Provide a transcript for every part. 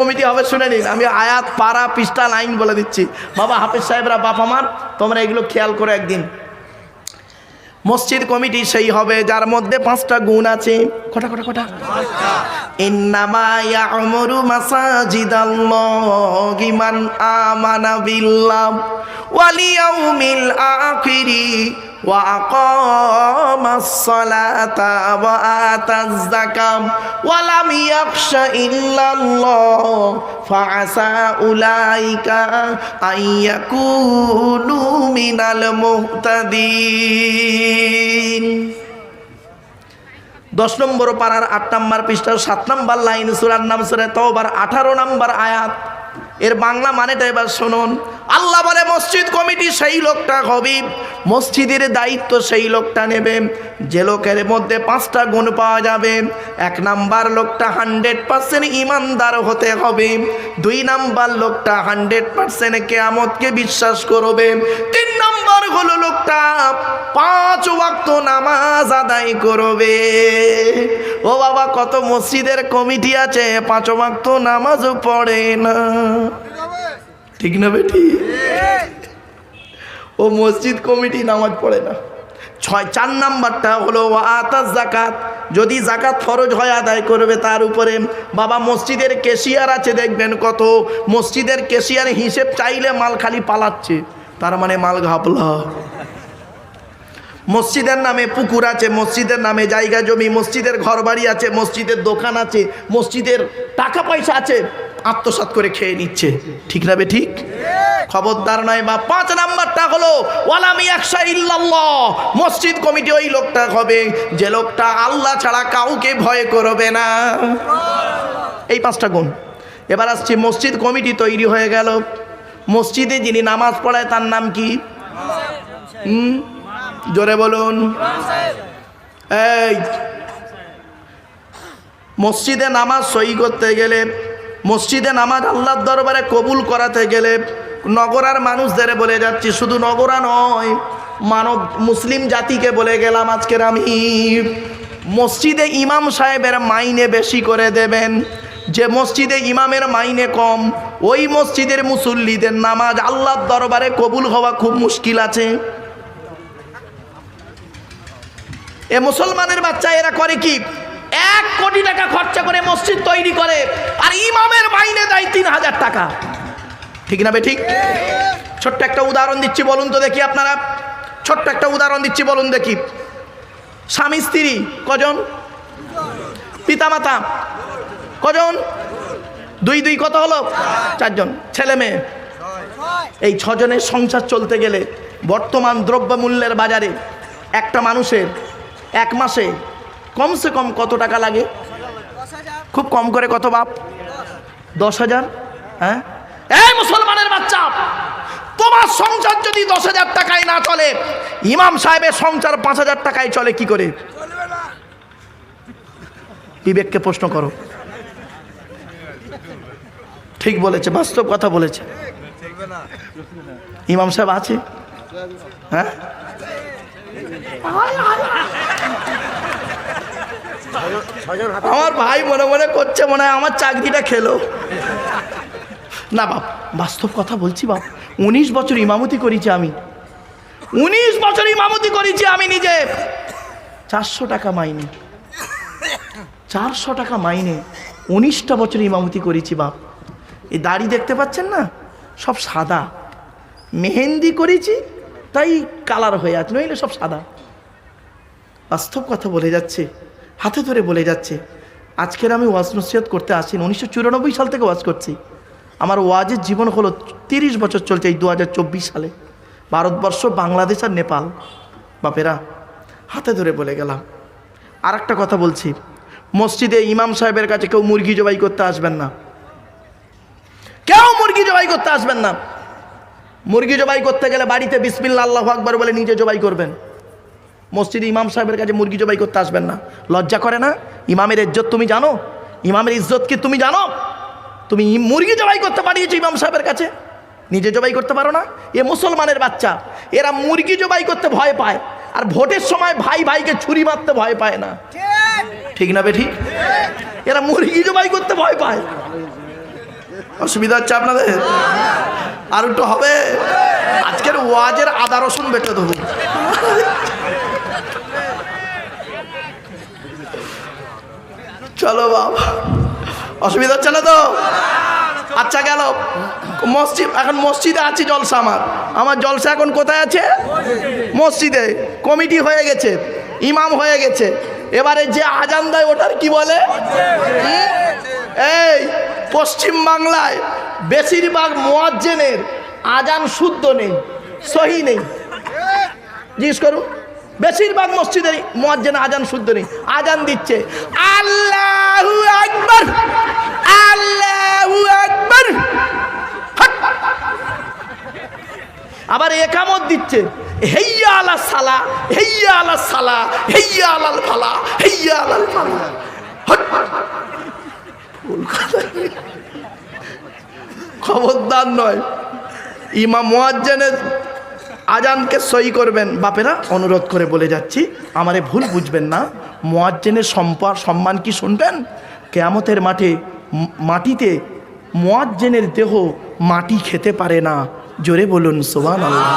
Committee হবে শুনে নিন, আমি আয়াত পারা পৃষ্ঠা লাইন বলে দিচ্ছি। বাবা হাফেজ সাহেবরা, বাপ আমার, তোমরা এগুলো খেয়াল করো একদিন। মসজিদ কমিটি সেই হবে যার মধ্যে 5টা গুণ আছে। কটা? ইন্নামা ইয়া'মুরু মাসাজিদাল্লাহি মান আমানা বিল্লাহ ওয়াল ইয়াউমিল আখিরি ওয়া আকামাস সালাতা ওয়া আতাজ যাকাত ওয়া লাম ইয়াখশা ইল্লাল্লাহ ফাআসা উলাইকা আইয়াকুনু মিনাল মুহতাদিন। 10 নম্বর পারার 8 নম্বর পৃষ্ঠার 7 নম্বর লাইন, সূরার নাম সূরা তাওবার 18 নম্বর আয়াত। এর বাংলা মানেটা এবার শুনুন। আল্লাহ বলে মসজিদ কমিটি সেই লোকটা হবে, মসজিদের দায়িত্ব সেই লোকটা নেবে যে লোকের মধ্যে 5টা গুণ পাওয়া যাবে। 1 নাম্বার লোকটা 100% ইমানদার হতে হবে। 2 নাম্বার লোকটা 100% কিয়ামতকে বিশ্বাস করবে। 3 নাম্বার হলো লোকটা 5 ওয়াক্ত নামাজ আদায় করবে। ও বাবা, কত মসজিদের কমিটি আছে 5 ওয়াক্ত নামাজও পড়ে না, ঠিক না বেটি? ও মসজিদ কমিটি নামাজ পড়ে না। 4 নাম্বারটা হলো আতাজ যাকাত, যদি যাকাত ফরজ হয় আদায় করবে তার উপরে। বাবা মসজিদের ক্যাশিয়ার আছে, দেখবেন কত মসজিদের ক্যাশিয়ার হিসেব চাইলে মাল খালি পালাচ্ছে, তার মানে মাল ঘাপলা। মসজিদের নামে পুকুর আছে, মসজিদের নামে জায়গা জমি, মসজিদের ঘরবাড়ি আছে, মসজিদের দোকান আছে, মসজিদের টাকা পয়সা আছে, আত্মসাৎ করে খেয়ে নিচ্ছে, ঠিক না বে ঠিক? খবরদার নয়। বা 5 নাম্বারটা হলো ওয়ালাম ইয়াখশা ইল্লাল্লাহ, মসজিদ কমিটি ওই লোকটা হবে যে লোকটা আল্লাহ ছাড়া কাউকে ভয় করবে না। এই 5টা গুণ। এবার আসছি, মসজিদ কমিটি তৈরি হয়ে গেল, মসজিদে যিনি নামাজ পড়ায় তার নাম কি? জোরে বলুন। এই মসজিদে নামাজ সই করতে গেলে, মসজিদে নামাজ আল্লাহর দরবারে কবুল করাতে গেলে নগরার মানুষদের বলে যাচ্ছি, শুধু নগরা নয়, মানব মুসলিম জাতিকে বলে গেলাম আজকের আমি, মসজিদে ইমাম সাহেবের মাইনে বেশি করে দেবেন। যে মসজিদে ইমামের মাইনে কম, ওই মসজিদের মুসল্লিদের নামাজ আল্লাহর দরবারে কবুল হওয়া খুব মুশকিল আছে। এ মুসলমানের বাচ্চা এরা করে কি, 1 কোটি টাকা খরচা করে মসজিদ তৈরি করে, আর ইমামের মাইনে দেয় 3000 টাকা, ঠিক না বে ঠিক? ছোট্ট একটা উদাহরণ দিচ্ছি, বলুন তো দেখি আপনারা, ছোট্ট একটা উদাহরণ দিচ্ছি, বলুন দেখি। স্বামী স্ত্রী কজন? পিতামাতা কজন? 2 কত হলো? 4 জন। ছেলে মেয়ে? এই 6 জনের সংসার চলতে গেলে বর্তমান দ্রব্যমূল্যের বাজারে একটা মানুষের 1 মাসে কমসে কম কত টাকা লাগে? খুব কম করে কত বাপ? 10,000। হ্যাঁ, এই মুসলমানের বাচ্চা, তোমার সংসার যদি 10,000 টাকায় না চলে, ইমাম সাহেবের সংসার 5,000 টাকায় চলে কি করে? বিবেককে প্রশ্ন করো। ঠিক বলেছে, বাস্তব কথা বলেছে। ইমাম সাহেব আছে? হ্যাঁ, আমার ভাই মনে মনে করছে মনে হয় আমার চাকরিটা খেলো না। বাপ, বাস্তব কথা বলছি বাপ, 19 বছর ইমামতি করেছি আমি, 19 বছর ইমামতি করেছি আমি নিজে। 400 টাকা মাইনে, 400 টাকা মাইনে, 19টা বছর ইমামতি করেছি বাপ। এই দাড়ি দেখতে পাচ্ছেন না, সব সাদা, মেহেন্দি করেছি তাই কালার হয়ে আছে, নইলে সব সাদা। বাস্তব কথা বলে যাচ্ছে, হাতে ধরে বলে যাচ্ছে। আজকের আমি ওয়াজ নসিহত করতে আসি, 1994 সাল থেকে ওয়াজ করছি। আমার ওয়াজের জীবন হলো 30 বছর চলছে এই 2024 সালে, ভারতবর্ষ, বাংলাদেশ আর নেপাল। বাপেরা, হাতে ধরে বলে গেলাম। আর একটা কথা বলছি, মসজিদে ইমাম সাহেবের কাছে কেউ মুরগি জবাই করতে আসবেন না, কেউ মুরগি জবাই করতে আসবেন না। মুরগি জবাই করতে গেলে বাড়িতে বিসমিল্লাহ আল্লাহু আকবার বলে নিজে জবাই করবেন। মসজিদে ইমাম সাহেবের কাছে মুরগি জবাই করতে আসবেন না। লজ্জা করে না? ইমামের ইজ্জত তুমি জানো? ইমামের ইজ্জত কি তুমি জানো? তুমি মুরগি জবাই করতে পারিয়েছো ইমাম সাহেবের কাছে, নিজে জবাই করতে পারো না? এ মুসলমানের বাচ্চা, এরা মুরগি জবাই করতে ভয় পায়, আর ভোটের সময় ভাই ভাইকে ছুরি মারতে ভয় পায় না, ঠিক না বে ঠিক? এরা মুরগি জবাই করতে ভয় পায়। অসুবিধা হচ্ছে আপনাদের? আর একটু হবে? আজকের ওয়াজের আদা রসুন বেটে দেবো। চলো বাবা, অসুবিধা হচ্ছে না তো? আচ্ছা গেল মসজিদ, এখন মসজিদে আছি জলসা। আমার জলসা এখন কোথায় আছে? মসজিদে। কমিটি হয়ে গেছে, ইমাম হয়ে গেছে, এবারে যে আজান দেয় ওটার কি বলে? এই পশ্চিম বাংলায় বেশিরভাগ মুয়াজ্জিনের আজান শুদ্ধ নেই, সহি নেই। জিজ্ঞেস করুন, বেশিরভাগ মসজিদের মুয়াজ্জিন আজান শুদ্ধ নেই। আজান দিচ্ছে আল্লাহু আকবার, আল্লাহু আকবার, আবার একামত দিচ্ছে হেইয়া আলা সালা, হেইয়া আলা সালা, হেইয়া আলাল ফালা, হেইয়া আলাল ফালা। খবরদার নয়, ইমাম মুয়াজ্জিনের আজানকে সহি করবেন। বাপেরা অনুরোধ করে বলে যাচ্ছি, আমারে ভুল বুঝবেন না। মুয়াজ্জিনের সম্মান কি শুনবেন? কিয়ামতের মাঠে মাটিতে মুয়াজ্জিনের দেহ মাটি খেতে পারে না। জোরে বলুন সুবহানাল্লাহ।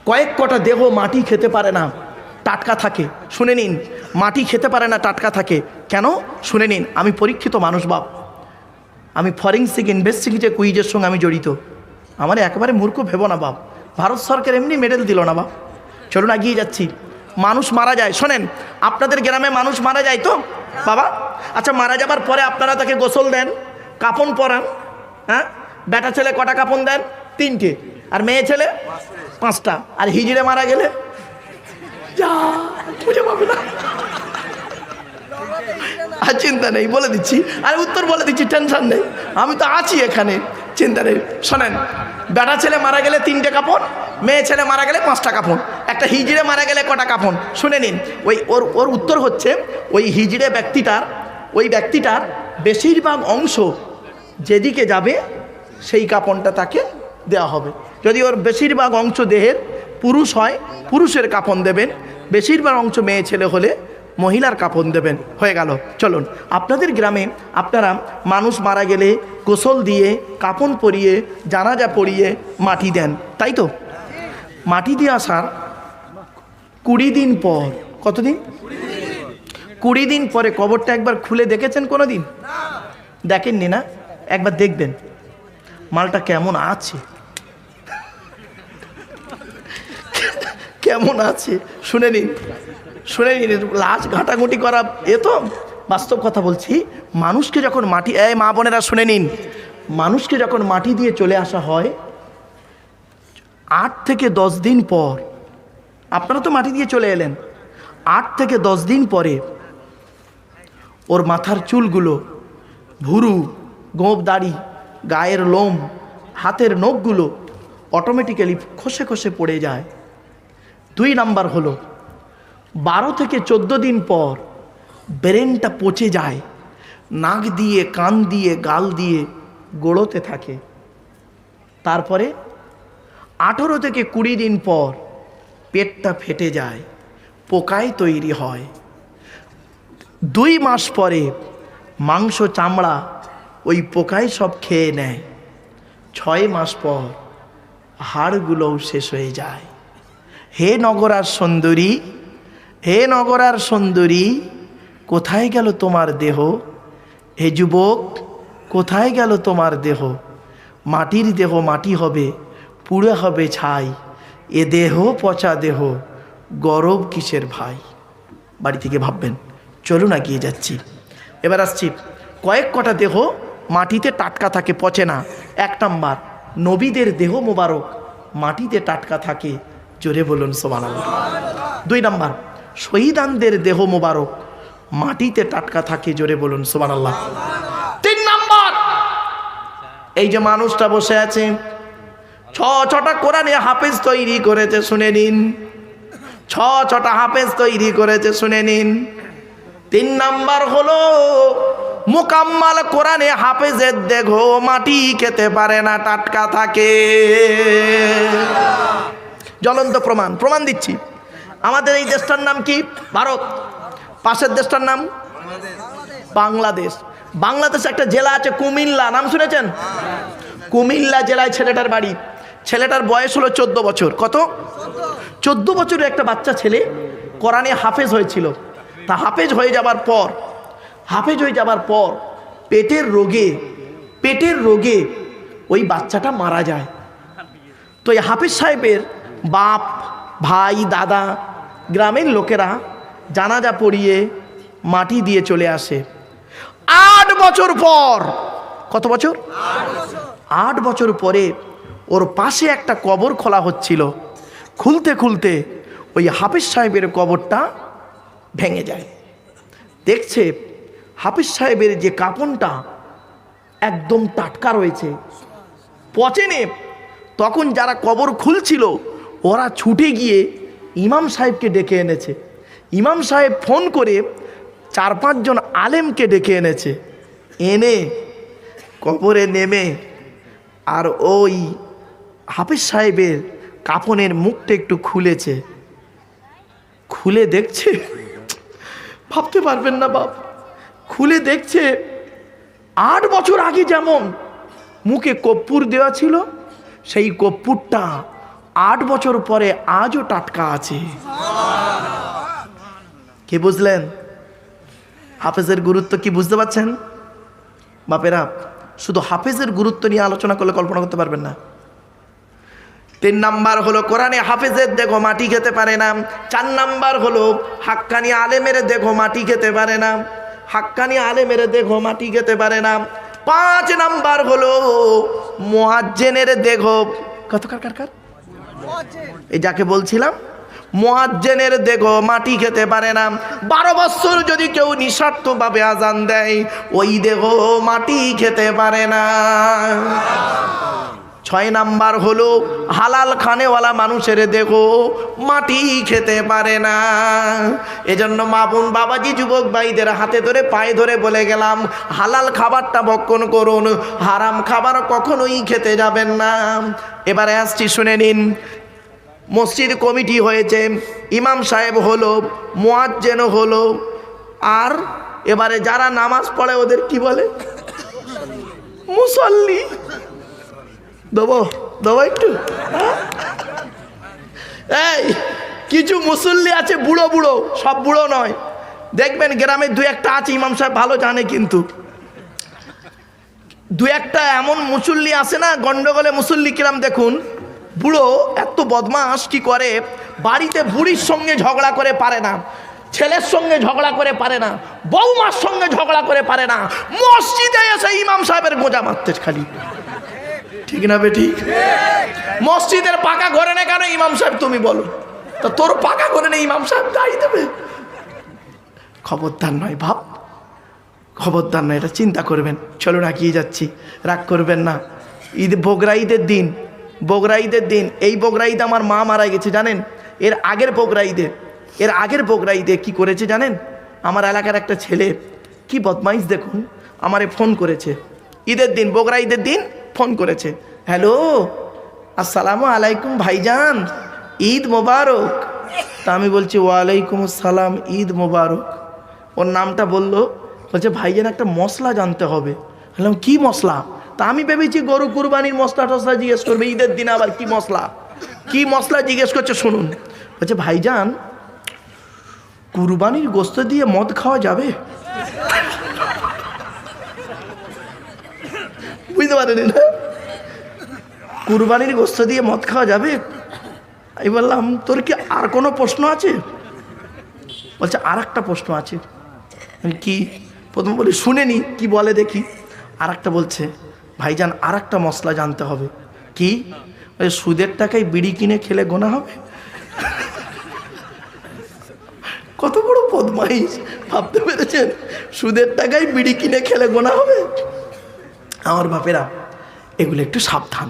কয়েক কটা দেহ মাটি খেতে পারে না, টাটকা থাকে। শুনে নিন, মাটি খেতে পারে না, টাটকা থাকে কেন? শুনে নিন। আমি পরীক্ষিত মানুষ বাপ, আমি ফরেন্সিক ইনভেস্টিগেশন কুইজের সঙ্গে আমি জড়িত। আমার একেবারে মূর্খ ভেবো না বাপ, ভারত সরকার এমনি মেডেল দিল না বাপ। চলুন এগিয়ে যাচ্ছি। মানুষ মারা যায়, শোনেন, আপনাদের গ্রামে মানুষ মারা যায় তো বাবা? আচ্ছা, মারা যাবার পরে আপনারা তাকে গোসল দেন, কাপড় পরান। হ্যাঁ, বেটা ছেলে কটা কাপড় দেন? 3টে। আর মেয়ে ছেলে 5টা। আর হিজড়ে মারা গেলে যা বুঝে পাবে না। আর চিন্তা নেই, বলে দিচ্ছি, আর উত্তর বলে দিচ্ছি, টেনশন নেই, আমি তো আছি এখানে, চিন্তা নেই। শোনেন, বেটা ছেলে মারা গেলে 3টে কাপড়, মেয়ে ছেলে মারা গেলে 5টা কাপড়, একটা হিজড়ে মারা গেলে কটা কাপড়? শুনে নিন। ওর উত্তর হচ্ছে, ওই হিজড়ে ব্যক্তিটার বেশিরভাগ অংশ যেদিকে যাবে সেই কাপড়টা তাকে দেওয়া হবে। যদি ওর বেশিরভাগ অংশ দেহের পুরুষ হয়, পুরুষের কাপড় দেবেন। বেশিরভাগ অংশ মেয়ে ছেলে হলে মহিলার কাপড় দেবেন। হয়ে গেল। চলুন, আপনাদের গ্রামে আপনারা মানুষ মারা গেলে গোসল দিয়ে, কাপড় পরিয়ে, জানাজা পরিয়ে মাটি দেন, তাই তো? মাটি দিয়ে আসার 20 দিন পর, কতদিন? 20 দিন পরে কবরটা একবার খুলে দেখেছেন কোনো দিন? দেখেননি না? একবার দেখবেন মালটা কেমন আছে, কেমন আছে শুনে নিন, শুনে নিন। লাশ ঘাটাঘুটি করা এ তো বাস্তব কথা বলছি। মানুষকে যখন মাটি, এই মা বোনেরা শুনে নিন, মানুষকে যখন মাটি দিয়ে চলে আসা হয় 8 থেকে 10 দিন পর, আপনারা তো মাটি দিয়ে চলে এলেন, 8 থেকে 10 দিন পরে ওর মাথার চুলগুলো, ভুরু, গোঁফ দাড়ি, গায়ের লোম, হাতের নখগুলো অটোমেটিক্যালি খসে খসে পড়ে যায়। 2 নাম্বার হলো 12 থেকে 14 দিন পর ব্রেনটা পচে যায়, নাক দিয়ে, কান দিয়ে, গাল দিয়ে গড়োতে থাকে। তারপরে 18 থেকে 20 দিন পর পেটটা ফেটে যায়, পোকায় তৈরি হয়। 2 মাস পরে মাংস চামড়া ওই পোকায় সব খেয়ে নেয়। 6 মাস পর হাড়গুলোও শেষ হয়ে যায়। হে নগরার সুন্দরী, হে নগরার সুন্দরী, কোথায় গেল তোমার দেহ? হে যুবক, কোথায় গেল তোমার দেহ? মাটির দেহ মাটি হবে, পুড়ে হবে ছাই। এ দেহ পচা দেহ, গরব কিসের ভাই? বাড়ি থেকে ভাববেন। চলুন এগিয়ে যাচ্ছি। এবার আসছি, কয়েক কটা দেহ মাটিতে টাটকা থাকে, পচে না। 1 নাম্বার, নবীদের দেহ মোবারক মাটিতে টাটকা থাকে। জোরে বলুন সুবহানাল্লাহ। 2 নাম্বার, শহীদানদের দেহ মোবারক মাটিতে টাটকা থাকে। জোরে বলুন সুবহানাল্লাহ। 3 নাম্বার, এই যে মানুষটা বসে আছে, 6টা কোরআনে হাফেজ তৈরি করেছে, শুনে নিন। 6টা হাফেজ তৈরি করেছে, শুনে নিন। 3 নাম্বার হলো মুকাম্মাল কোরআনে হাফেজের দেহ মাটি খেতে পারে না, টাটকা থাকে। জ্বলন্ত প্রমাণ দিচ্ছি। আমাদের এই দেশটার নাম কি? ভারত। পাশের দেশটার নাম বাংলাদেশ। বাংলাদেশে একটা জেলা আছে কুমিল্লা, নাম শুনেছেন? কুমিল্লা জেলায় ছেলেটার বাড়ি। ছেলেটার বয়স হলো 14 বছর। কত? 14 বছরের একটা বাচ্চা ছেলে কোরআনে হাফেজ হয়েছিল। তা হাফেজ হয়ে যাবার পর পেটের রোগে ওই বাচ্চাটা মারা যায়। তো এই হাফেজ সাহেবের বাপ, ভাই, দাদা, গ্রামের লোকেরা জানাজা পড়িয়ে মাটি দিয়ে চলে আসে। 8 বছর পর, কত বছর? 8 বছর পরে ওর পাশে একটা কবর খোলা হচ্ছিল। খুলতে ওই হাফেজ সাহেবের কবরটা ভেঙে যায়। দেখছে হাফেজ সাহেবের যে কাফনটা একদম টাটকা রয়েছে, পচেনি। তখন যারা কবর খুলছিল ওরা ছুটে গিয়ে ইমাম সাহেবকে ডেকে এনেছে। ইমাম সাহেব ফোন করে 4-5 জন আলেমকে ডেকে এনেছে। এনে কবরে নেমে আর ওই হাফেজ সাহেবের কাফনের মুখটা একটু খুলেছে। খুলে দেখছে, ভাবতে পারবেন না বাপ, খুলে দেখছে 8 বছর আগে যেমন মুখে কর্পূর দেওয়া ছিল, সেই কর্পূরটা 8 বছর পরে আজও টাটকা আছে। কি বুঝলেন? হাফেজের গুরুত্ব কি বুঝতে পারছেন বাপেরা? শুধু হাফেজের গুরুত্ব নিয়ে আলোচনা করলে কল্পনা করতে পারবেন না। 3 নাম্বার হলো কোরআনে হাফেজের দেখো মাটি খেতে পারে না। 4 নাম্বার হলো হাক্কানি আলেমের দেখো মাটি খেতে পারে না। 5 নাম্বার হলো মুয়াজ্জিনের দেখো, কত কার এই যাকে বলছিলাম মুয়াজ্জিনের দেখো মাটি খেতে পারে না। 12 বছর যদি কেউ নিঃস্বার্থভাবে আজান দেয় ওই দেখো মাটি খেতে পারে না। 6 নাম্বার হলো হালাল খানেওয়ালা মানুষের দেখো মাটি খেতে পারে না। এজন্য মা বোন বাবাজি যুবক ভাইদের হাতে ধরে পায়ে ধরে বলে গেলাম, হালাল খাবারটা ভক্ষণ করুন, হারাম খাবার কখনোই খেতে যাবেন না। এবারে আসছি, শুনে নিন। মসজিদ কমিটি হয়েছে, ইমাম সাহেব হলো, মুয়াজ্জিন হলো, আর এবারে যারা নামাজ পড়ে ওদের কি বলে? মুসল্লি। দেবো একটু। এই কিছু মুসল্লি আছে বুড়ো, সব বুড়ো নয়। দেখবেন গ্রামে 2-1টা আছে, ইমাম সাহেব ভালো জানে, কিন্তু 2-1টা এমন মুসল্লি আছে না, গন্ডগোলে মুসল্লি কিরাম দেখুন। বুড়ো এত বদমাস কি করে, বাড়িতে বুড়ির সঙ্গে ঝগড়া করে পারে না, ছেলের সঙ্গে ঝগড়া করে পারে না, বৌমার সঙ্গে ঝগড়া করে পারে না, মসজিদে এসে ইমাম সাহেবের গোঁজা মারতে খালি। ঠিক না বে ঠিক? মসজিদের পাকা ঘরে না কেন ইমাম সাহেব তুমি বলো, তা তোর পাকা ঘরে নেই ইমাম সাহেব গাই দেবে? খবরদার নয় ভাব, খবরদার নয়, এটা চিন্তা করবেন। চলো না গিয়ে যাচ্ছি, রাগ করবেন না। বগরা ঈদের দিন, এই বগরা ঈদ আমার মা মারা গেছে জানেন। এর আগের বগরা ঈদে কি করেছে জানেন? আমার এলাকার একটা ছেলে কি বদমাইশ দেখুন, আমারে ফোন করেছে ঈদের দিন, বগরা ঈদের দিন ফোন করেছে। হ্যালো, আসসালামু আলাইকুম ভাইজান, ঈদ মোবারক। তা আমি বলছি ওয়ালাইকুম আসসালাম, ঈদ মোবারক। ওর নামটা বললো, বলছে ভাইজান একটা মশলা জানতে হবে। বললাম কি মশলা? তা আমি ভেবেছি গরু কুরবানির মশলা টসলা জিজ্ঞেস করবে, ঈদের দিন আবার কি মশলা জিজ্ঞেস করছে। শুনুন, বলছে ভাইজান কুরবানির গোস্ত দিয়ে মদ খাওয়া যাবে? বুঝতে পারেনি না? কুরবানির গোস্ত দিয়ে মদ খাওয়া যাবে? আমি বললাম তোর কি আর কোনো প্রশ্ন আছে? বলছে আর একটা প্রশ্ন আছে। কি? প্রথম বলি শুনেনি, কি বলে দেখি। আর একটা বলছে ভাইজান আর একটা মশলা জানতে হবে। কি? সুদের টাকায় বিড়ি কিনে খেলে গোনা হবে? কত বড় বদমাইশ, ভাবতে পেরেছেন? সুদের টাকায় বিড়ি কিনে খেলে গোনা হবে? আমার বাপেরা, এগুলো একটু সাবধান।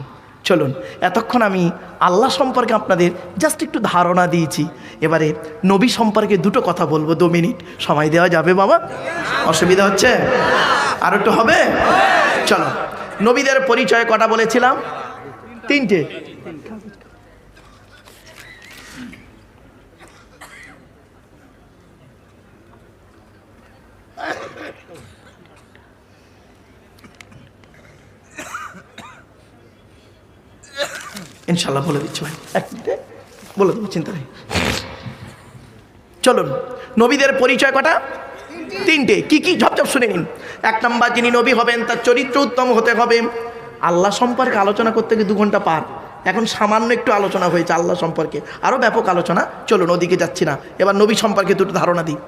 চলুন, এতক্ষণ আমি আল্লাহ সম্পর্কে আপনাদের জাস্ট একটু ধারণা দিয়েছি। এবারে নবী সম্পর্কে 2টো কথা বলবো। 2 মিনিট সময় দেওয়া যাবে বাবা? অসুবিধা হচ্ছে? আর একটু হবে? চলো, নবীদের পরিচয় কটা বলেছিলাম? 3টে। ইনশাল্লাহ বলে দিচ্ছি ভাই, এক মিনিটে বলে দেবো, চিন্তা নেই। চলুন, নবীদের পরিচয় কটা? তিনটে। কি কি ঝপঝপ শুনে নিন। 1 নম্বর, যিনি নবী হবেন তার চরিত্র উত্তম হতে হবে। আল্লাহ সম্পর্কে আলোচনা করতে গিয়ে 2 ঘন্টা পার, এখন সামান্য একটু আলোচনা হয়েছে আল্লাহ সম্পর্কে, আরও ব্যাপক আলোচনা। চলুন, ওদিকে যাচ্ছি না, এবার নবী সম্পর্কে দুটো ধারণা দিই।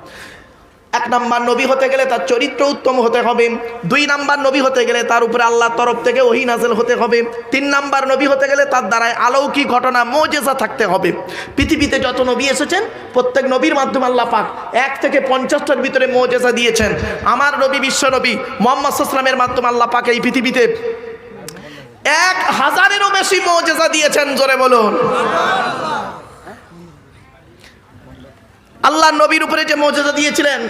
1 নম্বর, নবী হতে গেলে তার চরিত্র উত্তম হতে হবে। 2 নম্বর, নবী হতে গেলে তার উপরে আল্লাহর তরফ থেকে ওহী নাযিল হতে হবে। 3 নম্বর, নবী হতে গেলে তার দ্বারায় অলৌকিক ঘটনা মুজিজা থাকতে হবে। পৃথিবীতে যত নবী এসেছেন প্রত্যেক নবীর মাধ্যমে আল্লাহ পাক 1 থেকে 50টার ভিতরে মুজিজা দিয়েছেন। আমার নবী, বিশ্ব নবী মুহাম্মদ সাল্লাল্লাহু আলাইহি ওয়াসাল্লামের মাধ্যমে আল্লাহ পাক এই পৃথিবীতে 1000-এরও বেশি মুজিজা দিয়েছেন। জোরে বলুন আল্লাহ নবীর উপরে যে মুজিজা দিয়েছিলেন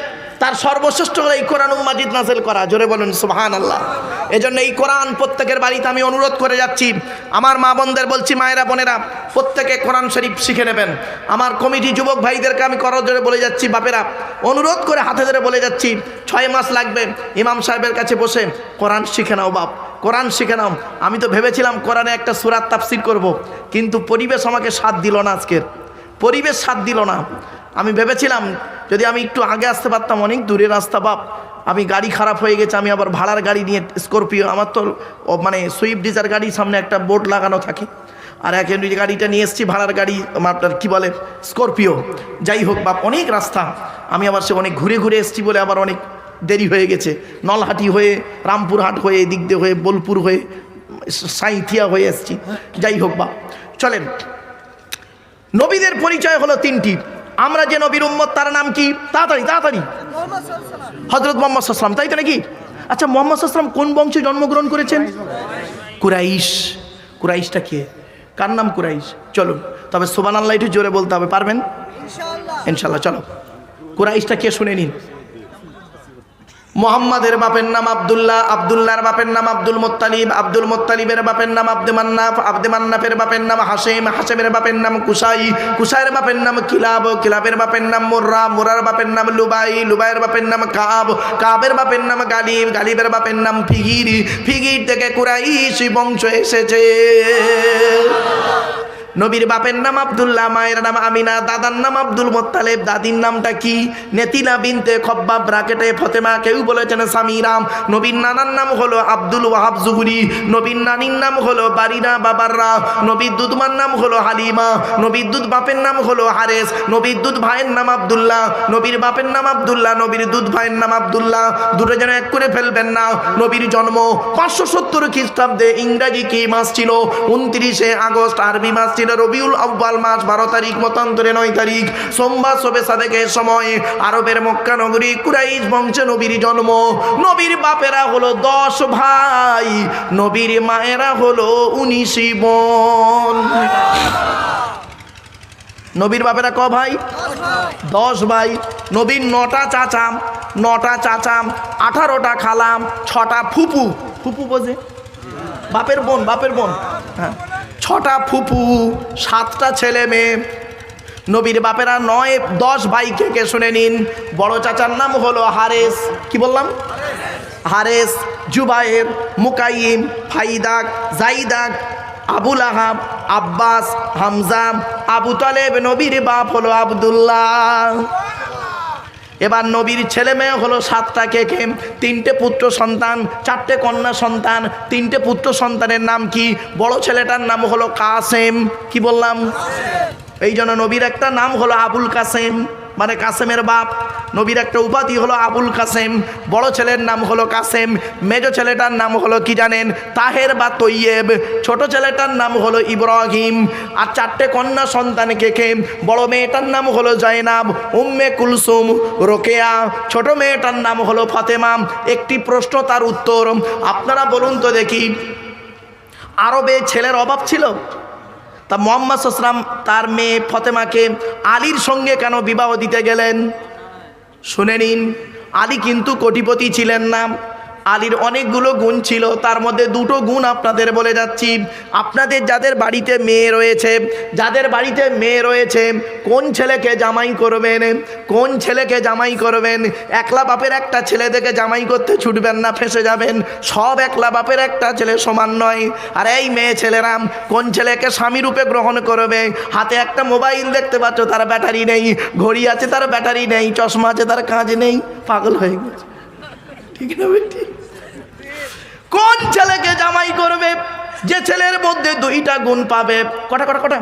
তার সর্বশ্রেষ্ঠ হলো এই কোরআন মাজিদ নাযিল করা। জোরে বলুন সুবহানাল্লাহ। এজন্য এই কোরআন প্রত্যেকের বাড়িতে আমি অনুরোধ করে যাচ্ছি, আমার মা বোনদের বলছি, মায়েরা বোনেরা প্রত্যেকে কোরআন শরীফ শিখে নেবেন। আমার কমিটি যুবক ভাইদেরকে আমি করজ ধরে বলে যাচ্ছি, বাপেরা অনুরোধ করে হাতে ধরে বলে যাচ্ছি, 6 মাস লাগবে ইমাম সাহেবের কাছে বসে কোরআন শিখে নাও বাপ, কোরআন শিখে নাও। আমি তো ভেবেছিলাম কোরআনে একটা সূরার তাফসীর করব, কিন্তু পরিবেশ আমাকে সাথ দিল না, আজকের পরিবেশ সাথ দিল না। আমি ভেবেছিলাম যদি আমি একটু আগে আসতে পারতাম, অনেক দূরের রাস্তা বাপ, আমি গাড়ি খারাপ হয়ে গেছে, আমি আবার ভাড়ার গাড়ি নিয়ে, স্করপিও, আমার তো মানে সুইফট ডিজায়ার গাড়ির সামনে একটা বোর্ড লাগানো থাকে, আর এক গাড়িটা নিয়ে এসেছি ভাড়ার গাড়ি, আপনার কী বলে স্করপিও। যাই হোক বাপ, অনেক রাস্তা, আমি আবার সে অনেক ঘুরে ঘুরে এসেছি বলে আবার অনেক দেরি হয়ে গেছে। নলহাটি হয়ে, রামপুরহাট হয়ে, এদিক দিয়ে হয়ে, বোলপুর হয়ে, সাঁইথিয়া হয়ে এসেছি। যাই হোক বাপ, চলেন। নবীদের পরিচয় হলো 3টি। আমরা যে নবীর উম্মত তার নাম কি? তাড়াতাড়ি তাড়াতাড়ি, হযরত মুহাম্মদ সাল্লাল্লাহু আলাইহি ওয়াসাল্লাম, তাই তো নাকি? আচ্ছা, মুহাম্মদ সাল্লাল্লাহু আলাইহি ওয়াসাল্লাম কোন বংশে জন্মগ্রহণ করেছেন? কুরাইশ। কুরাইশটা কে? কার নাম কুরাইশ? চলুন, তবে সুবহানাল্লাহ একটু জোরে বলতে হবে, পারবেন ইনশাআল্লাহ? চলো, কুরাইশটা কে শুনে নিন। মুহাম্মাদের বাপের নাম আব্দুল্লাহ, আব্দুল্লাহর বাপের নাম আব্দুল মুত্তালিব, আব্দুল মুত্তালিবের বাপের নাম আব্দে মান্নাফ, আব্দে মান্নাফের বাপের নাম হাশেম, হাশেমের বাপের নাম কুসাই, কুসাইয়ের বাপের নাম কিলাব, কিলাবের বাপের নাম মুররা, মুরার বাপের নাম লুবাই, লুবাইয়ের বাপের নাম কাব, কাবের বাপের নাম গালিব, গালিবের বাপের নাম ফিগির, ফিগির থেকে কুরাইশি বংশ এসেছে। নবীর বাপের নাম আব্দুল্লাহ, মায়ের নাম আমিনা, দাদার নাম আব্দুল মুত্তালিব, দাদির নামটা কি? নেতিলা বিনতে খব্বাব, ব্রাকেটে ফতেমা, কেউ বলেছেন সামিরাম। নবীর নানার নাম হলো আব্দুল ওয়াহাব জুহরি, নবীর নানির নাম হলো বারিনা বাবাররা, নবীর দুধমার নাম হলো হালিমা, নবীর দুধ বাপের নাম হলো হারেস, নবীর দুধ ভাইয়ের নাম আব্দুল্লাহ, নবীর বাপের নাম আব্দুল্লাহ, নবীর দুধ ভাইয়ের নাম আব্দুল্লাহ, দুটো যেন এক করে ফেলবেন না। নবীর জন্ম 570 খ্রিস্টাব্দে, ইংরাজি কি মাস ছিল? 29শে আগস্ট, আরবি মাস ছিল রবিউল আউয়াল মাস, 12 তারিখ, মতান্তরে 9 তারিখ, সোমবার শবে সাদেকের সময় আরবের মক্কা নগরী কুরাইশ বংশে নবীর জন্ম। নবীর বাপেরা হলো 10 ভাই, নবীর মায়েরা হলো 19 বোন। নবীর বাপেরা ক ভাই? 10 ভাই। নবীর 9টা চাচাম, 9টা চাচাম, 18টা খালাম, 6টা ফুপু, ফুপু বোঝে বাপের বোন, বাপের বোন, হ্যাঁ, 6টা ফুপু, 7টা ছেলে মেয়ে। নবীর বাপেরা 9-10 ভাইকে কে শুনে নিন। বড় চাচার নাম হলো হারেস, কি বললাম? হারেস, জুবায়ের, মুকাইম, ফাইদাক, জাইদাক, আবুল আহাব, আব্বাস, হামজা, আবু তালেব। নবীর বাপ হলো আব্দুল্লাহ। এবার নবীর ছেলে মেয়ে হলো 7টা। কে কে? 3টে পুত্র সন্তান, 4টে কন্যা সন্তান। 3টে পুত্র সন্তানের নাম কি? বড় ছেলেটার নাম হলো কাসেম, কি বললাম? এই জন্য নবীর একটা নাম হলো আবুল কাসেম, মানে কাসেমের বাপ। নবীর একটা উপাধি হলো আবুল কাসেম। বড় ছেলের নাম হলো কাসেম, মেজো ছেলেটার নাম হলো কি জানেন? তাহের বা তৈয়েব। ছোট ছেলেটার নাম হলো ইব্রাহিম। আর 4টে কন্যা সন্তান কে কে? বড় মেয়েটার নাম হলো জয়নাব, উম্মে কুলসুম, রোকেয়া। ছোট মেয়েটার নাম হলো ফাতেমা। একটি প্রশ্ন, তার উত্তর। আপনারা বলুন তো দেখি, আরবে ছেলের অভাব ছিল? তা মুহাম্মদ সাল্লাল্লাহু আলাইহি ওয়াসাল্লাম তার মেয়ে ফাতেমাকে আলীর সঙ্গে কেন বিবাহ দিতে গেলেন? শুনে নিন। আলী কিন্তু কোটিপতি ছিলেন না, আলীর অনেকগুলো গুণ ছিল, তার মধ্যে দুটো গুণ আপনাদের বলে যাচ্ছি। আপনাদের যাদের বাড়িতে মেয়ে রয়েছে, কোন ছেলেকে জামাই করবেন, কোন ছেলেকে জামাই করবেন? একলা বাপের একটা ছেলে দেখে জামাই করতে ছুটবেন না, ফেঁসে যাবেন। সব একলা বাপের একটা ছেলে সমান নয়। আর এই মেয়ে ছেলেরা কোন ছেলেকে স্বামী রূপে গ্রহণ করবে? হাতে একটা মোবাইল দেখতে পাচ্ছ, তার ব্যাটারি নেই, ঘড়ি আছে তার ব্যাটারি নেই, চশমা আছে তার কাজ নেই, পাগল হয়ে গেছে, ঠিক না বেটি? কোন ছেলেকে জামাই করবে? যে ছেলের মধ্যে দুইটা গুণ পাবে। কটা?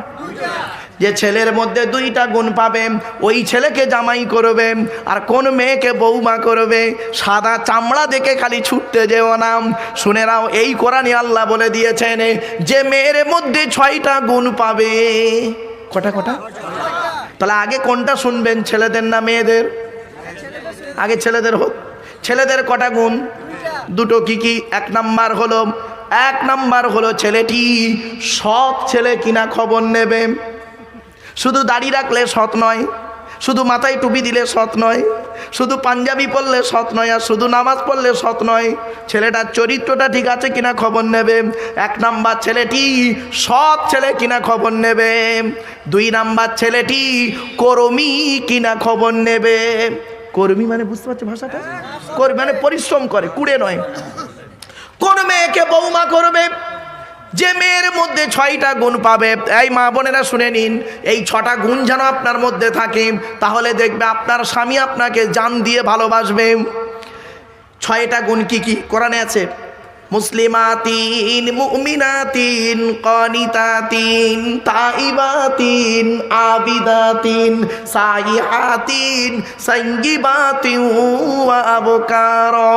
যে ছেলের মধ্যে দুইটা গুণ পাবে, ওই ছেলেকে জামাই করবে। আর কোন মেয়েকে বৌমা করবে? সাদা চামড়া দেখে খালি ছুটতে যেও না। শুনে নাও, এই কোরআনে আল্লাহ বলে দিয়েছেন যে মেয়ের মধ্যে 6টা গুণ পাবে। কটা? তাহলে আগে কোনটা শুনবেন, ছেলেদের না মেয়েদের? আগে ছেলেদের হোক। ছেলেদের কটা গুণ? দুটো। কি? এক নাম্বার হলো ছেলেটি সৎ ছেলে কিনা খবর নেবে। শুধু দাড়ি রাখলে সৎ নয়, শুধু মাথায় টুপি দিলে সৎ নয়, শুধু পাঞ্জাবি পরলে সৎ নয়, আর শুধু নামাজ পড়লে সৎ নয়। ছেলেটার চরিত্রটা ঠিক আছে কিনা খবর নেবে। 1 নাম্বার ছেলেটি সৎ ছেলে কিনা খবর নেবে। 2 নাম্বার ছেলেটি কর্মী কিনা খবর নেবে। কর্মী মানে বুঝতে পারছো ভাষাটা? কর্মী মানে পরিশ্রম করে, কুড়ে নয়। কোন মেয়েকে বৌমা করবে? যে মেয়ের মধ্যে 6টা গুণ পাবে। এই মা বোনেরা শুনে নিন, এই 6টা গুণ যেন আপনার মধ্যে থাকে, তাহলে দেখবে আপনার স্বামী আপনাকে জান দিয়ে ভালোবাসবে। 6টা গুণ কি? কোরআনে আছে, মুসলিমাতিন, মুমিনাতিন, কানিতাতিন, তাইবাতিন, আবিদাতিন, সাইহাতিন, সাইয়্যিবাতিন ওয়া আবকারা।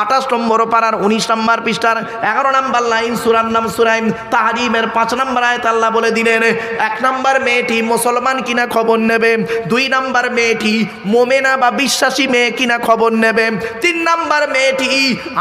28 নম্বর পারার 19 নম্বর পৃষ্ঠার 11 নম্বর লাইন, সূরার নাম সূরা তাহরিমের 5 নম্বর আয়াত আল্লাহ বলে দিলেন, 1 নম্বর মেয়েটি মুসলমান কিনা খবর নেবে। 2 নম্বর মেয়েটি মোমেনা বা বিশ্বাসী মেয়ে কিনা খবর নেবে। 3 নম্বর মেয়েটি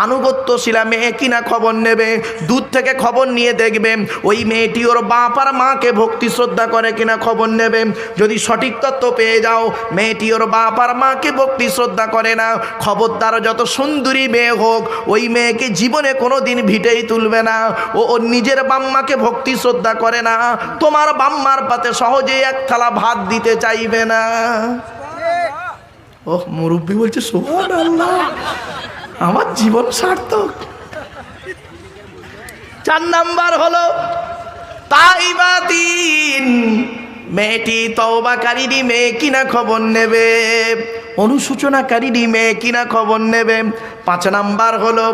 আনুগত্যশীলা মেয়ে কিনা খবর নেবে। দূর থেকে খবর নিয়ে দেখবে ওই মেয়েটি ওর বাপ আর মাকে ভক্তি শ্রদ্ধা করে কিনা খবর নেবে। যদি সঠিক তথ্য পেয়ে যাও মেয়েটি ওর বাপ আর মাকে ভক্তি শ্রদ্ধা করে না, খবরদার যত সুন্দরী মেয়ে হোক, ওই মেয়েকে জীবনে কোনোদিন ভিটেই তুলবে না। ও ওর নিজের বাম্মাকে ভক্তি শ্রদ্ধা করে না, তোমার বাম্মার পাতে সহজেই 1 থালা ভাত দিতে চাইবে না। ও মুরব্বী বলছে সুবহানাল্লাহ, আমার জীবন সার্থক। 4 নাম্বার হলো তাইবাতিন, মেয়েটি তওবাকারী মেয়ে কিনা খবর নেবে, অনুশোচনাকারী মেয়ে কিনা খবর নেবে। 5 নাম্বার হলো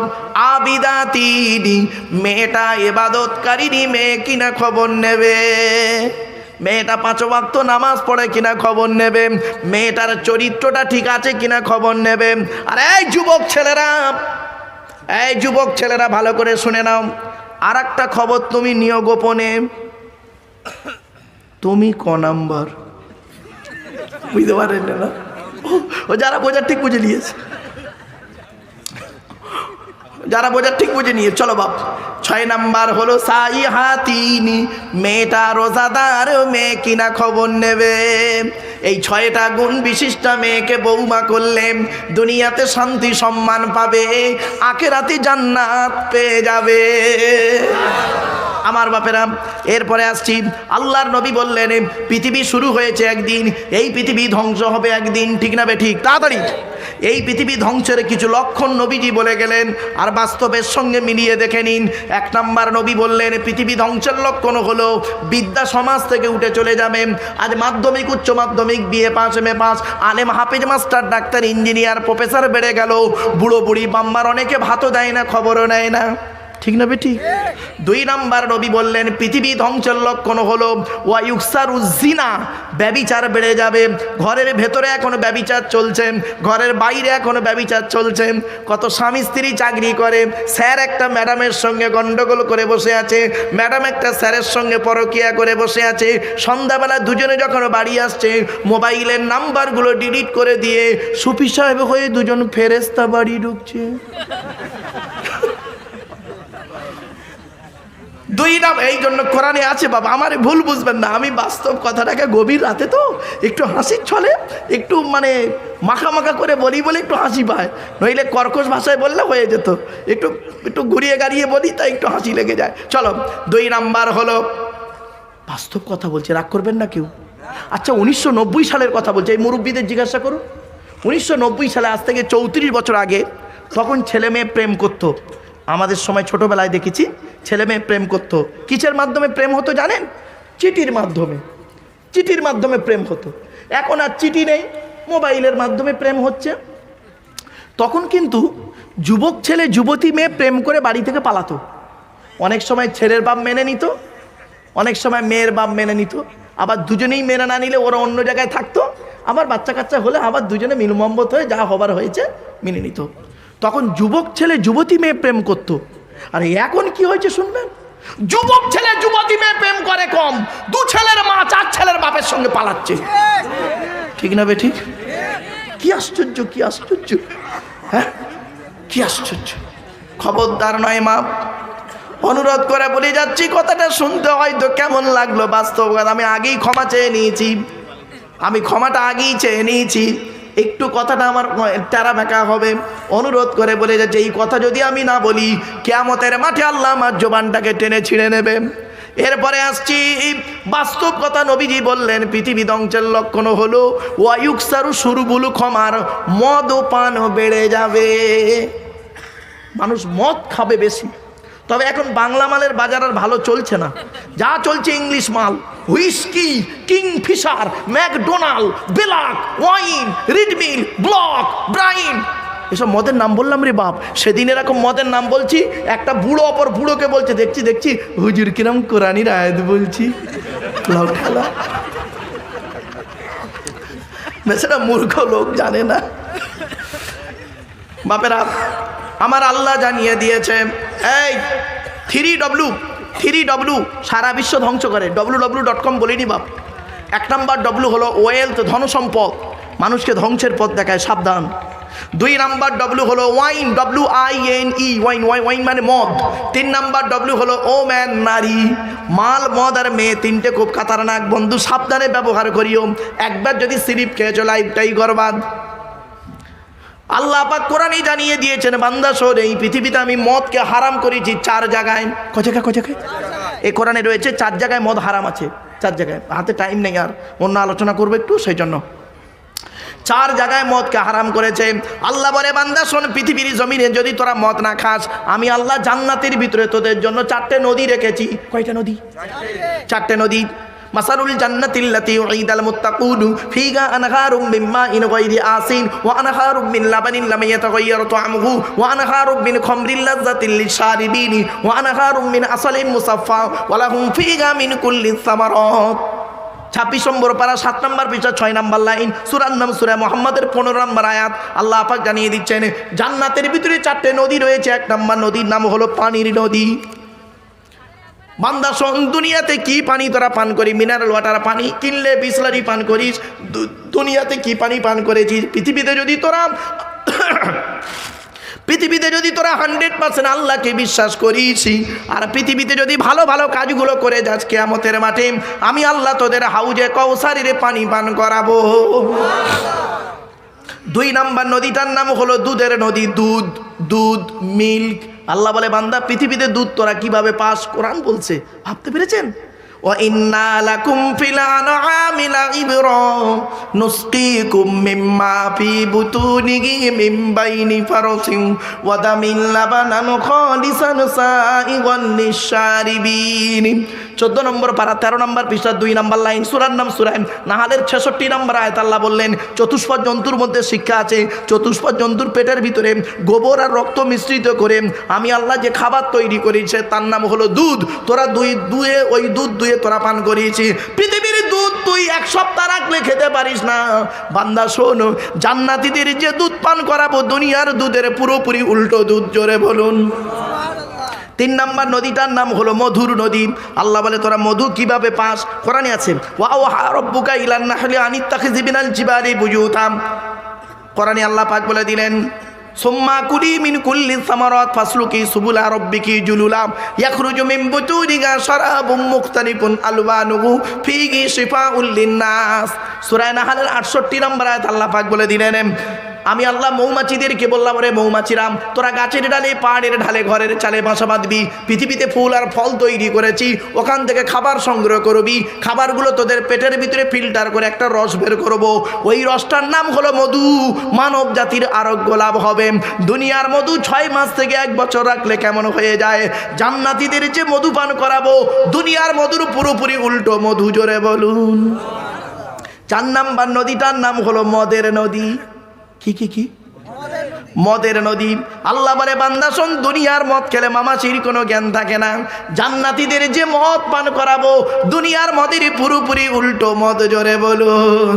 আবিদাতিন, মেয়েটা ইবাদতকারী মেয়ে কিনা খবর নেবে। মেয়েটা 5 ওয়াক্ত নামাজ পড়ে কিনা খবর নেবে। মেয়েটার চরিত্রটা ঠিক আছে কিনা খবর নেবে। আর এই যুবক ছেলেরা ভালো করে শুনে নাও, আর একটা খবর তুমি নিও গোপনে। তুমি ক নাম্বার? বুঝতে পারেন না? ও যারা বোঝার ঠিক বুঝে নিয়েছে, চলো বাপ। 6 নাম্বার হলো সাইহাতিনি, মেয়েটা রোজাদার মেয়ে কিনা খবর নেবে। এই 6টা গুণ বিশিষ্ট মেয়েকে বৌমা করলে দুনিয়াতে শান্তি সম্মান পাবে, আখিরাতে জান্নাত পেয়ে যাবে। আমার বাপেরা, এরপরে আসছি, আল্লাহর নবী বললেন পৃথিবী শুরু হয়েছে একদিন, এই পৃথিবী ধ্বংস হবে একদিন, ঠিক না বেঠিক? তাড়াতাড়ি এই পৃথিবী ধ্বংসের কিছু লক্ষণ নবীজি বলে গেলেন, আর বাস্তবের সঙ্গে মিলিয়ে দেখে নিন। 1 নাম্বার নবী বললেন পৃথিবী ধ্বংসের লক্ষণ হলো বিদ্যা সমাজ থেকে উঠে চলে যাবে। আজ মাধ্যমিক, উচ্চ মাধ্যমিক, বিএ পাস, এমএ পাস, আলেম, হাফেজ, মাস্টার, ডাক্তার, ইঞ্জিনিয়ার, প্রফেসর বেড়ে গেল। বুড়ো বুড়ি বাম্মার অনেকে ভাতও দেয় না, খবরও নেয় না, ঠিক না বেটি? 2 নাম্বার নবী বললেন পৃথিবী ধ্বংসের লক্ষণ হলো ওয়ায়ুকসারুজ্জিনা, ব্যভিচার বেড়ে যাবে। ঘরের ভেতরে এখন ব্যভিচার চলছে, ঘরের বাইরে এখন ব্যভিচার চলছে। কত স্বামী স্ত্রী চাকরি করে, স্যার একটা ম্যাডামের সঙ্গে গন্ডগোল করে বসে আছে, ম্যাডাম একটা স্যারের সঙ্গে পরকিয়া করে বসে আছে। সন্ধ্যাবেলা দুজনে যখন বাড়ি আসছে, মোবাইলের নাম্বারগুলো ডিলিট করে দিয়ে সুফি সাহেব হয়ে দুজন ফেরেস্তা বাড়ি ঢুকছে। 2 নাম্বার, এই জন্য কোরআনে আছে বাবা, আমার ভুল বুঝবেন না, আমি বাস্তব কথাটাকে গভীর রাতে তো একটু হাসির ছলে একটু মাখা মাখা করে বলি বলে একটু হাসি পায়, নইলে কর্কশ ভাষায় বললে হয়ে যেত, একটু একটু ঘুরিয়ে গাড়িয়ে বলি তাই একটু হাসি লেগে যায়। চলো 2 নাম্বার হলো, বাস্তব কথা বলছে, রাগ করবেন না কেউ। আচ্ছা 1990 সালের কথা বলছে, এই মুরব্বীদের জিজ্ঞাসা করুন। 1990 সালে, আজ থেকে 34 বছর আগে, তখন ছেলে মেয়ে প্রেম করত। আমাদের সময় ছোটোবেলায় দেখেছি ছেলে মেয়ে প্রেম করত। কিসের মাধ্যমে প্রেম হতো জানেন? চিঠির মাধ্যমে। চিঠির মাধ্যমে প্রেম হতো। এখন আর চিঠি নেই, মোবাইলের মাধ্যমে প্রেম হচ্ছে। তখন কিন্তু যুবক ছেলে যুবতী মেয়ে প্রেম করে বাড়ি থেকে পালাতো। অনেক সময় ছেলের বাপ মেনে নিত, অনেক সময় মেয়ের বাপ মেনে নিত, আবার দুজনেই মেনে না নিলে ওরা অন্য জায়গায় থাকতো, আবার বাচ্চা কাচ্চা হলে আবার দুজনে মিলমম্মত হয়ে যা হবার হয়েছে মেনে নিত। তখন যুবক ছেলে যুবতী মেয়ে প্রেম করতো। আর এখন কি হয়েছে শুনবেন? যুবক ছেলে যুবতী মেয়ে প্রেম করে কম, 2 ছেলের মা 4 ছেলের বাপের সঙ্গে পালাচ্ছে। ঠিক না বে ঠিক? কি আশ্চর্য, কি আশ্চর্য, হ্যাঁ কি আশ্চর্য। খবরদার নয় মা, অনুরোধ করে বলে যাচ্ছি, কথাটা শুনতে হয়তো কেমন লাগলো, বাস্তব কথা। আমি আগেই ক্ষমা চেয়ে নিয়েছি, আমি ক্ষমাটা আগেই চেয়ে নিয়েছি। একটু কথাটা আমার টেরা বেঁকা হবে, অনুরোধ করে বলে যাচ্ছে, এই কথা যদি আমি না বলি, কিয়ামতের মাঠে আল্লাহ আমার জবানটাকে টেনে ছিঁড়ে নেবে। এরপরে আসছি বাস্তব কথা। নবীজি বললেন পৃথিবী ধ্বংসের লক্ষণ হলো ওয়ায়ুকসারু শুরবুল খমার, মদ ও পান বেড়ে যাবে, মানুষ মদ খাবে বেশি। তবে এখন বাংলা মালের বাজার আর ভালো চলছে না, যা চলছে ইংলিশ মাল, হুইস্কি, কিংফিশার, ম্যাকডোনাল্ড, বেলাক, ওয়াইন, রিডমিল, ব্লক, ব্রাইন, এসব মদের নাম বললাম রে বাপ। সেদিন এরকম মদের নাম বলছি, একটা বুড়ো অপর বুড়োকে বলছে, দেখছি দেখছি হুজুর কিরম কোরআনির আয়াত বলছি, খেলা বেচারা মূর্খ লোক, জানে না। বাপেরা আমার আল্লাহ জানিয়ে দিয়েছে, এই 3W সারা বিশ্ব ধ্বংস করে। www.com বলিনি বাপ। 1 নাম্বার W হলো ওয়েলথ, ধনসম্পদ, মানুষকে ধ্বংসের পথ দেখায়, সাবধান। 2 নাম্বার W হলো ওয়াইন, WINE, ওয়াইন, ওয়াইন মানে মদ। 3 নাম্বার W হলো ওম্যান, নারী। মাল, মদ আর মেয়ে, 3টে খুব খাতারনাক বন্ধু, সাবধানে ব্যবহার করিও। একবার যদি সিরিপ খেয়েছো লাইফটাই বরবাদ। আল্লাহ পাক কোরআনে জানিয়ে দিয়েছেন, বান্দা শোন, এই পৃথিবীতে আমি মদকে হারাম করেছি 4 জায়গায়। কয় জায়গায়? এই কোরআনে রয়েছে 4 জায়গায় মদ হারাম আছে, 4 জায়গায়। হাতে টাইম নেই, আর অন্য আলোচনা করবো একটু, সেই জন্য 4 জায়গায় মদকে হারাম করেছে। আল্লাহ বলে, বান্দা শোন, পৃথিবীর জমিনে যদি তোরা মদ না খাস, আমি আল্লাহ জান্নাতের ভিতরে তোদের জন্য 4টে নদী রেখেছি। কয়টা নদী? 4টে নদী। মাসারুল জান্নাতিল্লাতী উইদাল মুত্তাকুন ফিহা আনহারুম মিন মাইন গায়রি আসিন ওয়া আনহারুম মিন লাবানিন লাম ইয়াতাগায়্যার তা'আমুহু ওয়া আনহারুম মিন খামরিল লাযযাতিল লিশারিবিন ওয়া আনহারুম মিন আসালিন মুসাফফা ওয়া লাহুম ফিহা মিন কুল্লি সামারাত। 26 নম্বর পারা 7 নম্বর পৃষ্ঠা 6 নম্বর লাইন, সূরার নাম সূরা মুহাম্মাদের 15 নম্বর আয়াত। আল্লাহ পাক জানিয়ে দিচ্ছেন, জান্নাতের ভিতরে 4টে নদী রয়েছে। 1 নম্বর নদীর নাম হলো পানির নদী। বান্দা শোন, দুনিয়াতে কি পানি তোরা পান করি? মিনারেল ওয়াটার পানি কিনলে বিসলারি পান করিস। দুনিয়াতে কি পানি পান করেছিস? পৃথিবীতে যদি তোরা 100% আল্লাহকে বিশ্বাস করিস, আর পৃথিবীতে যদি ভালো ভালো কাজগুলো করে যাস, কিয়ামতের মাঠে আমি আল্লাহ তোদের হাউজে কাউসারের পানি পান করাবো। 2 নম্বর নদীটার নাম হলো দুধের নদী, দুধ, মিল্ক। আল্লাহ বলে, বান্দা পৃথিবীতে দুধ তোরা কিভাবে পাস? কোরআন বলছে, ভাবতে পেরেছেন? ওয়া ইন্না লাকুম ফিল আনআমি লাইবরা নুসকিকুম মিম্মা ফি বুতুনিহি মিন বাইনি ফারসিন ওয়া দামিন লাবানান খালিসান সাইগান লিশারিবিন। 14 নম্বর পারা 13 নম্বর পৃষ্ঠা 2 নম্বর লাইন, সূরার নাম সূরা নাহালের 66 নম্বর আয়াত। আল্লাহ বললেন, চতুষ্পদ জন্তুর মধ্যে শিক্ষা আছে। চতুষ্পদ জন্তুর পেটের ভিতরে গোবর আর রক্ত মিশ্রিত করে আমি আল্লাহ যে খাবার তৈরি করেছে তার নাম হলো দুধ। তোরা ওই দুধ দুয়ে তোরা পান করিয়েছি। পৃথিবীর দুধ তুই 1 সপ্তাহ রাখলে খেতে পারিস না। বান্দা শোন, জান্নাতীদের যে দুধ পান করাবো, দুনিয়ার দুধের পুরোপুরি উল্টো দুধ। জোরে বলুন। 3 নম্বর নদীটার নাম হলো মধুর নদী। আল্লাহ বলে, তোরা মধু কিভাবে পাস? কোরআনে আছে, ওয়া আওহা রাব্বুকা ইলান নাহলি আনিত্তাখিযি মিনাল জিবালি বুয়ুতা। কোরআনে আল্লাহ পাক বলে দিলেন, সুম্মা কুলি মিন কুল্লি সামারাত ফাসলুকি সুবুলা রাব্বিকি জুলুলাম ইয়াখরুজু মিন বুতুনিহা শারাবুম মুখতালিফুন আলওয়ানুহু ফীহি শিফাউল লিন্নাস। সূরা নাহলের 68 নম্বর আয়াত আল্লাহ পাক বলে দিলেন, আমি আল্লাহ মৌমাছিদেরকে বললাম, রে মৌমাছিরাম, তোরা গাছের ডালে, পাহাড়ের ঢালে, ঘরের চালে বাসা বাঁধবি, পৃথিবীতে ফুল আর ফল তৈরি করেছি, ওখান থেকে খাবার সংগ্রহ করবি, খাবারগুলো তোদের পেটের ভিতরে ফিল্টার করে একটা রস বের করবো, ওই রসটার নাম হলো মধু। মানব জাতির আরোগ্য লাভ হবে। দুনিয়ার মধু 6 মাস থেকে 1 বছর রাখলে কেমন হয়ে যায়, জান্নাতীদের যে মধু পান করাবো, দুনিয়ার মধুর পুরোপুরি উল্টো মধু। জোরে বলুন। 4 নাম্বার নদীটার নাম হলো মদের নদী। কি মদের নদী। আল্লাহ বলে, বান্দা শোন, দুনিয়ার মদ খেলে মামাশির কোনো জ্ঞান থাকে না, জান্নাতীদের যে মদ পান করাবো, দুনিয়ার মদের পুরোপুরি উল্টো মদ। জোরে বলুন।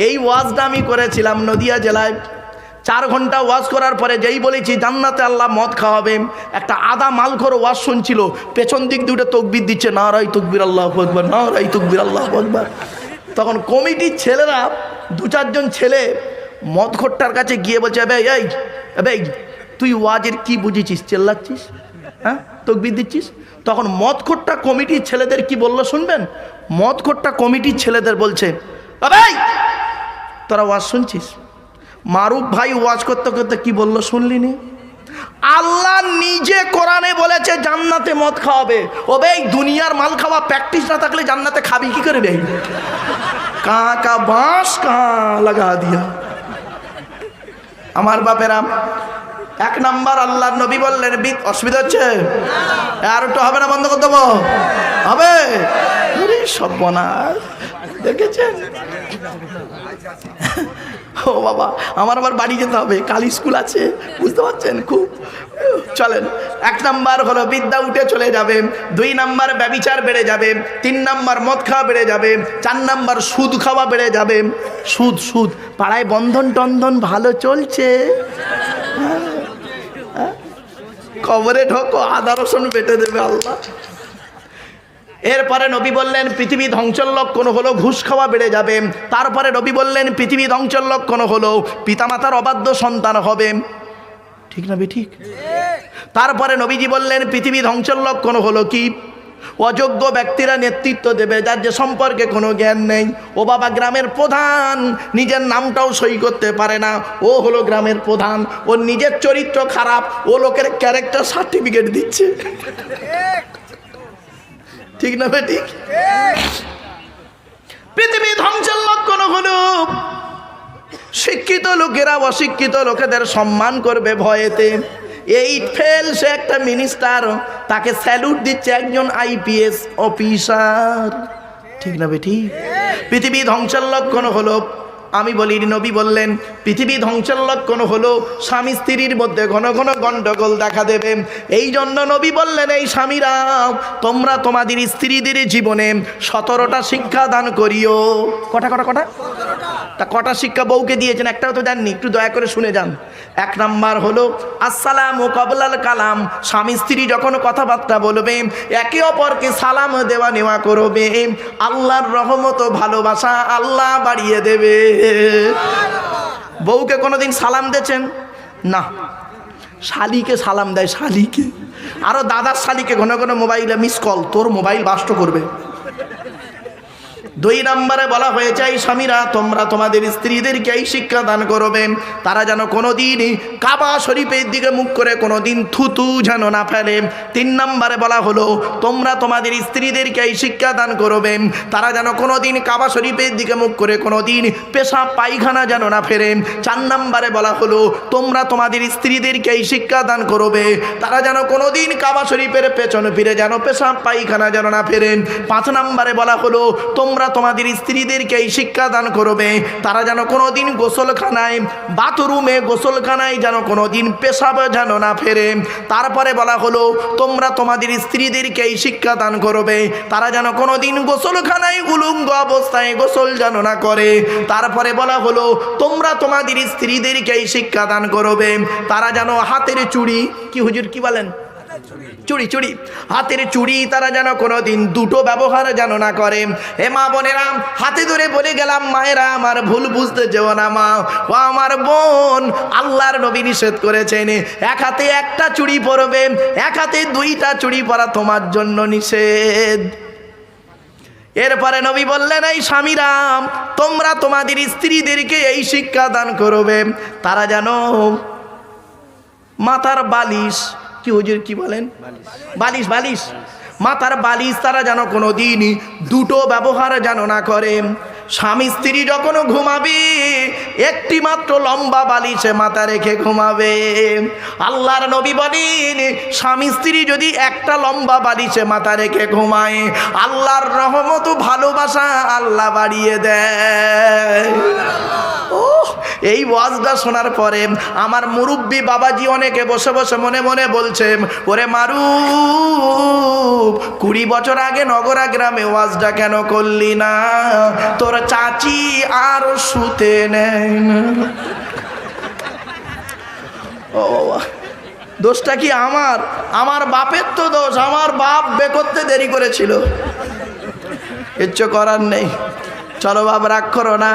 এই ওয়াজটা আমি করেছিলাম নদিয়া জেলায়। 4 ঘন্টা ওয়াজ করার পরে যেই বলেছি জান্নাতে আল্লাহ মদ খাওয়াবে, একটা আদা মালখোর ওয়াজ শুনছিল, পেছন দিক দুটো তকবির দিচ্ছে, নারাই তকবির আল্লাহু আকবার, নারাই তকবির আল্লাহু আকবার। তখন কমিটির ছেলেরা 2-4 জন ছেলে মদখোরটার কাছে গিয়ে বলছে, এই তুই ওয়াজের কি বুঝেছিস, চেল্লাচ্ছিস, হ্যাঁ, তকবির দিচ্ছিস? তখন মদখোরটা কমিটির ছেলেদের কি বললো শুনবেন? মদখোরটা কমিটির ছেলেদের বলছে, তোরা ওয়াজ শুনছিস? মারুফ ভাই ওয়াজ করতে করতে কি বললো শুনলি নি? আল্লাহ নিজে কোরআনে বলেছে জান্নাতে মদ খাওয়াবে। ও ভাই, দুনিয়ার মাল খাওয়া প্র্যাকটিস না থাকলে জান্নাতে খাবি কি করে? ভাই কাকা বাঁশ কা লাগা দিয়া। আমার বাপেরা, 1 নাম্বার আল্লাহর নবী বললেন, অসুবিধা হচ্ছে আর একটু হবে না, বন্ধ করে দেবো, হবে? সর্বনাশ, দেখেছেন? ও বাবা, আমার আবার বাড়ি যেতে হবে, কাল স্কুল আছে, বুঝতে পারছেন? খুব চলেন। 1 নাম্বার হলো বিদ্যা উঠে চলে যাবে, 2 নাম্বার ব্যভিচার বেড়ে যাবে, 3 নাম্বার মদ খাওয়া বেড়ে যাবে, 4 নাম্বার সুদ খাওয়া বেড়ে যাবে। সুদ পাড়ায় বন্ধন টন্ধন ভালো চলছে, কবরে ঢোকো, আদা রসুন বেটে দেবে আল্লাহ। এরপরে নবী বললেন পৃথিবী ধ্বংসের লক্ষণ হলো ঘুষ খাওয়া বেড়ে যাবে। তারপরে নবী বললেন পৃথিবী ধ্বংসের লক্ষণ হলো পিতামাতার অবাধ্য সন্তান হবে। ঠিক না ঠিক? তারপরে নবীজি বললেন পৃথিবী ধ্বংসের লক্ষণ হলো কি? অযোগ্য ব্যক্তিরা নেতৃত্ব দেবে, যার যে সম্পর্কে কোনো জ্ঞান নেই। ও বাবা, গ্রামের প্রধান নিজের নামটাও সই করতে পারে না, ও হলো গ্রামের প্রধান, ওর নিজের চরিত্র খারাপ, ও লোকের ক্যারেক্টার সার্টিফিকেট দিচ্ছে। ঠিক না ঠিক? পৃথিবী ধ্বংসের লক্ষণ হলো শিক্ষিত লোকেরা অশিক্ষিত লোকেদের সম্মান করবে ভয়েতে। 8 ফেল, সে একটা মিনিস্টার, তাকে স্যালুট দিচ্ছে একজন IPS অফিসার। ঠিক না ঠিক? পৃথিবী ধ্বংসের লক্ষণ হলো, আমি বলি, নবী বললেন পৃথিবী ধ্বংসের লক্ষণ হলো স্বামী স্ত্রীর মধ্যে ঘন ঘন গন্ডগোল দেখা দেবে। এই জন্য নবী বললেন, এই স্বামীরা, তোমরা তোমাদের স্ত্রীদের জীবনে 17টা শিক্ষা দান করিও। কটা শিক্ষা বউকে দিয়েছেন? একটাও তো জাননি, একটু দয়া করে শুনে যান। 1 নাম্বার হলো আসসালামু কাবলাল কালাম, স্বামী স্ত্রী যখন কথাবার্তা বলবে একে অপরকে সালাম দেওয়া নেওয়া করবে, আল্লাহর রহমত ভালোবাসা আল্লাহ বাড়িয়ে দেবে। বউকে কোনোদিন সালাম দিয়েছেন? না। শালিকে সালাম দেয়, শালিকে, আরো দাদার শালিকে ঘন ঘন মোবাইলে মিস কল, তোর মোবাইল বাস্ট করবে। 2 নম্বরে বলা হয়েছে, এই স্বামীরা, তোমরা তোমাদের স্ত্রীদেরকে এই শিক্ষা দান করবে, তারা যেন কোনোদিন কাবা শরীফের দিকে মুখ করে কোনোদিন থুতু যেন না ফেলে। 3 নম্বরে বলা হলো, তোমরা তোমাদের স্ত্রীদেরকে এই শিক্ষা দান করবে, তারা যেন কোনোদিন কাবা শরীফের দিকে মুখ করে কোনোদিন পেশাব পায়খানা যেন না ফেরে। 4 নম্বরে বলা হলো, তোমরা তোমাদের স্ত্রীদেরকে এই শিক্ষা দান করবে, তারা যেন কোনোদিন কাবা শরীফের পেছন ফিরে যেন পেশাব পায়খানা যেন না ফেরে। 5 নম্বরে বলা হলো, তোমরা তোমাদের স্ত্রীদেরকে এই শিক্ষা দান করবে, তারা যেন কোনোদিন গোসলখানায়, বাথরুমে, গোসলখানায় যেন কোনোদিন পেশাব যেন না ফেরে। তারপরে বলা হলো, তোমরা তোমাদের স্ত্রীদেরকে এই শিক্ষা দান করবে, তারা যেন কোনোদিন গোসলখানায় উলঙ্গ অবস্থায় গোসল যেন না করে। তারপরে বলা হলো, তোমরা তোমাদের স্ত্রীদেরকে এই শিক্ষা দান করবে, তারা যেন হাতের চুড়ি, কি হুজুর কি বলেন, চুরি চুরি, হাতের চুড়ি তারা যেন কোনোদিন দুটো ব্যবহার যেন না করে। হে মা বোনেরা, হাতে ধরে বলে গেলাম, মায়েরা আমার ভুল বুঝতে যেও না মা ও আমার বোন, আল্লাহর নবী নিষেধ করেছেন এক হাতে একটা চুড়ি পরবে, এক হাতে দুইটা চুড়ি পরা তোমার জন্য নিষেধ। এরপরে নবী বললেন, এই স্বামীরাম, তোমরা তোমাদের স্ত্রীদেরকে এই শিক্ষা দান করবে, তারা যেন মাথার বালিশ, কি হুজুর কি বলেন, বালিশ বালিশ, মাথার বালিশ তারা যেন কোনো দিন দুটো ব্যবহার যেন না করে। স্বামী স্ত্রী যখন ঘুমাবে একটি মাত্র লম্বা বালিশে মাথা রেখে ঘুমাবে। আল্লাহর নবী বলেন, স্বামী স্ত্রী যদি একটা লম্বা বালিশে মাথা রেখে ঘুমায়, আল্লাহর রহমত ভালোবাসা আল্লাহ বাড়িয়ে দেয়। ও এই ওয়াজটা শোনার পরে আমার মুরব্বী বাবাজি অনেকে বসে বসে মনে মনে বলছে, ওরে মারুফ, 20 বছর আগে নগরা গ্রামে ওয়াজটা কেন করলি না? তোর চাচি আর শুতে নেয় না। ও দোষটা কি আমার? আমার বাপের তো দোষ, আমার বাপ বে করতে দেরি করেছিল, কিচ্ছু করার নেই। চলো বাপ, রাগ করো না।